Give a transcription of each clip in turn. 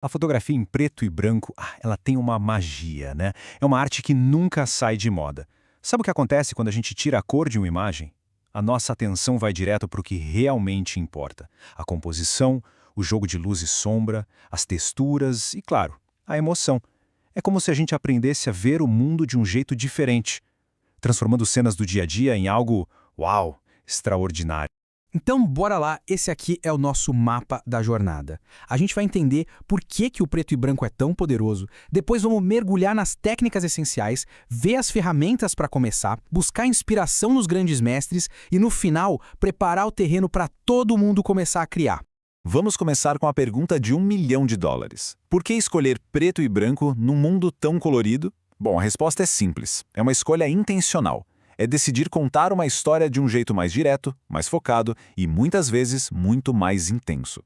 A fotografia em preto e branco, ela tem uma magia, né? É uma arte que nunca sai de moda. Sabe o que acontece quando a gente tira a cor de uma imagem? A nossa atenção vai direto para o que realmente importa. A composição, o jogo de luz e sombra, as texturas e, claro, a emoção. É como se a gente aprendesse a ver o mundo de um jeito diferente, transformando cenas do dia a dia em algo, uau, extraordinário. Então, bora lá, esse aqui é o nosso mapa da jornada. A gente vai entender por que o preto e branco é tão poderoso, depois vamos mergulhar nas técnicas essenciais, ver as ferramentas para começar, buscar inspiração nos grandes mestres e, no final, preparar o terreno para todo mundo começar a criar. Vamos começar com a pergunta de US$ 1 milhão. Por que escolher preto e branco num mundo tão colorido? Bom, a resposta é simples. É uma escolha intencional. É decidir contar uma história de um jeito mais direto, mais focado e, muitas vezes, muito mais intenso.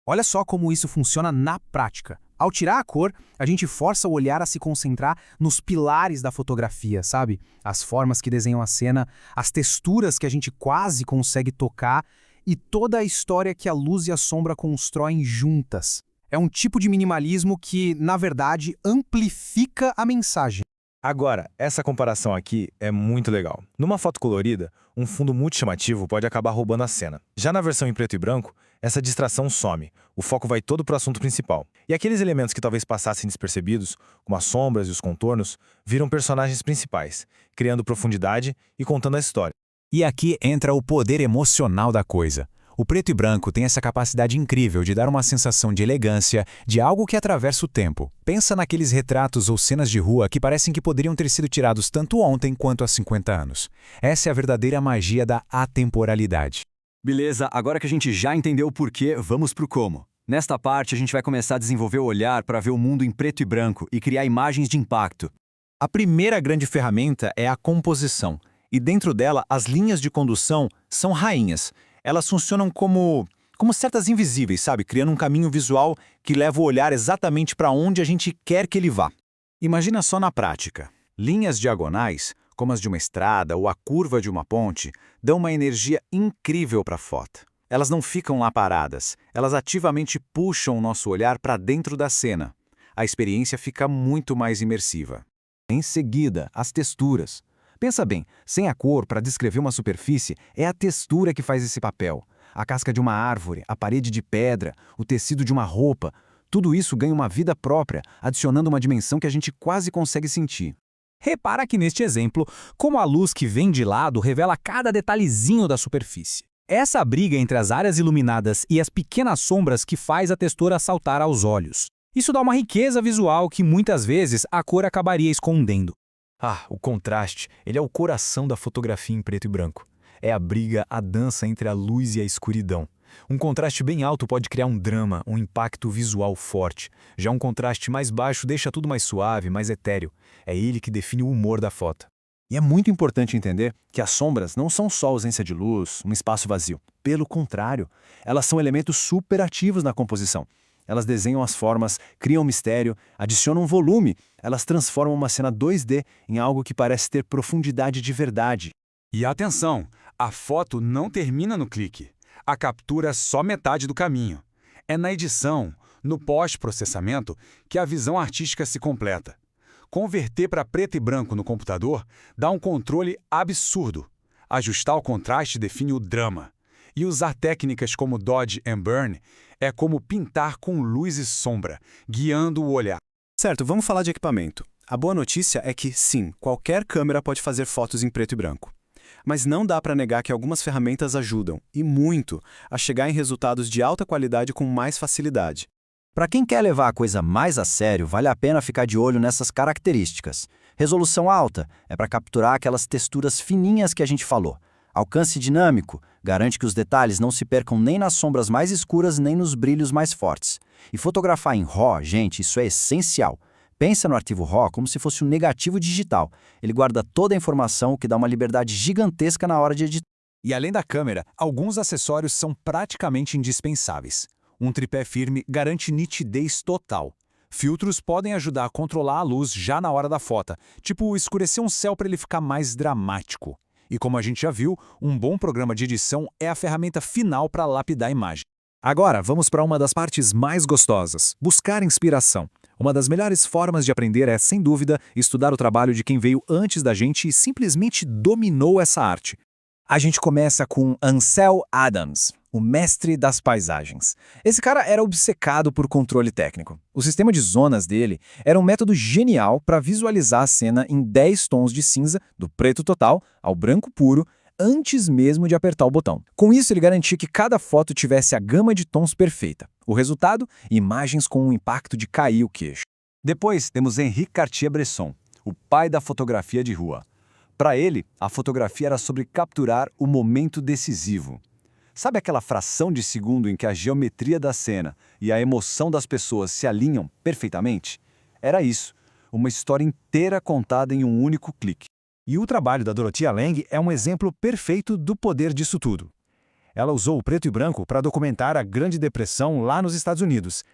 Olha só como isso funciona na prática. Ao tirar a cor, a gente força o olhar a se concentrar nos pilares da fotografia, sabe? As formas que desenham a cena, as texturas que a gente quase consegue tocar e toda a história que a luz e a sombra constroem juntas. É um tipo de minimalismo que, na verdade, amplifica a mensagem. Agora, essa comparação aqui é muito legal. Numa foto colorida, um fundo muito chamativo pode acabar roubando a cena. Já na versão em preto e branco, essa distração some, o foco vai todo para o assunto principal. E aqueles elementos que talvez passassem despercebidos, como as sombras e os contornos, viram personagens principais, criando profundidade e contando a história. E aqui entra o poder emocional da coisa. O preto e branco tem essa capacidade incrível de dar uma sensação de elegância, de algo que atravessa o tempo. Pensa naqueles retratos ou cenas de rua que parecem que poderiam ter sido tirados tanto ontem quanto há 50 anos. Essa é a verdadeira magia da atemporalidade. Beleza, agora que a gente já entendeu o porquê, vamos pro como. Nesta parte, a gente vai começar a desenvolver o olhar para ver o mundo em preto e branco e criar imagens de impacto. A primeira grande ferramenta é a composição, e dentro dela as linhas de condução são rainhas. Elas funcionam como certas invisíveis, sabe? Criando um caminho visual que leva o olhar exatamente para onde a gente quer que ele vá. Imagina só na prática. Linhas diagonais, como as de uma estrada ou a curva de uma ponte, dão uma energia incrível para a foto. Elas não ficam lá paradas, elas ativamente puxam o nosso olhar para dentro da cena. A experiência fica muito mais imersiva. Em seguida, as texturas. Pensa bem, sem a cor para descrever uma superfície, é a textura que faz esse papel. A casca de uma árvore, a parede de pedra, o tecido de uma roupa, tudo isso ganha uma vida própria, adicionando uma dimensão que a gente quase consegue sentir. Repara que neste exemplo, como a luz que vem de lado revela cada detalhezinho da superfície. Essa briga entre as áreas iluminadas e as pequenas sombras que faz a textura saltar aos olhos. Isso dá uma riqueza visual que muitas vezes a cor acabaria escondendo. O contraste, ele é o coração da fotografia em preto e branco. É a briga, a dança entre a luz e a escuridão. Um contraste bem alto pode criar um drama, um impacto visual forte. Já um contraste mais baixo deixa tudo mais suave, mais etéreo. É ele que define o humor da foto. E é muito importante entender que as sombras não são só ausência de luz, um espaço vazio. Pelo contrário, elas são elementos superativos na composição. Elas desenham as formas, criam mistério, adicionam volume, elas transformam uma cena 2D em algo que parece ter profundidade de verdade. E atenção, a foto não termina no clique. A captura é só metade do caminho. É na edição, no pós-processamento, que a visão artística se completa. Converter para preto e branco no computador dá um controle absurdo. Ajustar o contraste define o drama. E usar técnicas como Dodge and Burn é como pintar com luz e sombra, guiando o olhar. Certo, vamos falar de equipamento. A boa notícia é que, sim, qualquer câmera pode fazer fotos em preto e branco. Mas não dá para negar que algumas ferramentas ajudam, e muito, a chegar em resultados de alta qualidade com mais facilidade. Para quem quer levar a coisa mais a sério, vale a pena ficar de olho nessas características. Resolução alta é para capturar aquelas texturas fininhas que a gente falou. Alcance dinâmico garante que os detalhes não se percam nem nas sombras mais escuras nem nos brilhos mais fortes. E fotografar em RAW, gente, isso é essencial. Pensa no arquivo RAW como se fosse um negativo digital. Ele guarda toda a informação, o que dá uma liberdade gigantesca na hora de editar. E além da câmera, alguns acessórios são praticamente indispensáveis. Um tripé firme garante nitidez total. Filtros podem ajudar a controlar a luz já na hora da foto, tipo escurecer um céu para ele ficar mais dramático. E como a gente já viu, um bom programa de edição é a ferramenta final para lapidar a imagem. Agora, vamos para uma das partes mais gostosas, buscar inspiração. Uma das melhores formas de aprender é, sem dúvida, estudar o trabalho de quem veio antes da gente e simplesmente dominou essa arte. A gente começa com Ansel Adams, o mestre das paisagens. Esse cara era obcecado por controle técnico. O sistema de zonas dele era um método genial para visualizar a cena em 10 tons de cinza, do preto total ao branco puro, antes mesmo de apertar o botão. Com isso, ele garantia que cada foto tivesse a gama de tons perfeita. O resultado? Imagens com um impacto de cair o queixo. Depois temos Henri Cartier-Bresson, o pai da fotografia de rua. Para ele, a fotografia era sobre capturar o momento decisivo. Sabe aquela fração de segundo em que a geometria da cena e a emoção das pessoas se alinham perfeitamente? Era isso, uma história inteira contada em um único clique. E o trabalho da Dorothea Lange é um exemplo perfeito do poder disso tudo. Ela usou o preto e branco para documentar a Grande Depressão lá nos Estados Unidos.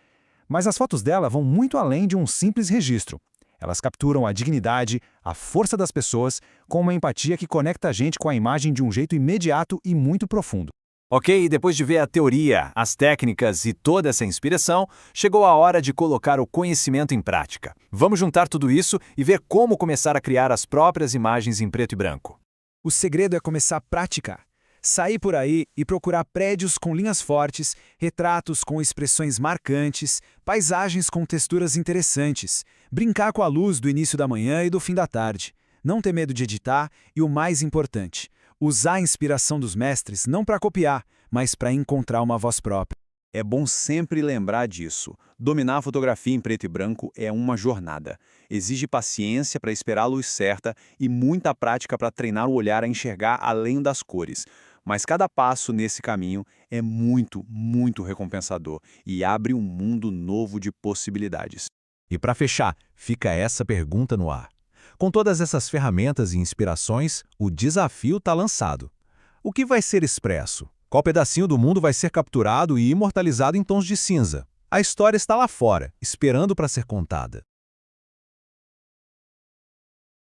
Mas as fotos dela vão muito além de um simples registro. Elas capturam a dignidade, a força das pessoas, com uma empatia que conecta a gente com a imagem de um jeito imediato e muito profundo. Ok, depois de ver a teoria, as técnicas e toda essa inspiração, chegou a hora de colocar o conhecimento em prática. Vamos juntar tudo isso e ver como começar a criar as próprias imagens em preto e branco. O segredo é começar a praticar. Sair por aí e procurar prédios com linhas fortes, retratos com expressões marcantes, paisagens com texturas interessantes, brincar com a luz do início da manhã e do fim da tarde, não ter medo de editar e, o mais importante, usar a inspiração dos mestres não para copiar, mas para encontrar uma voz própria. É bom sempre lembrar disso. Dominar a fotografia em preto e branco é uma jornada. Exige paciência para esperar a luz certa e muita prática para treinar o olhar a enxergar além das cores. Mas cada passo nesse caminho é muito, muito recompensador e abre um mundo novo de possibilidades. E para fechar, fica essa pergunta no ar. Com todas essas ferramentas e inspirações, o desafio está lançado. O que vai ser expresso? Qual pedacinho do mundo vai ser capturado e imortalizado em tons de cinza? A história está lá fora, esperando para ser contada.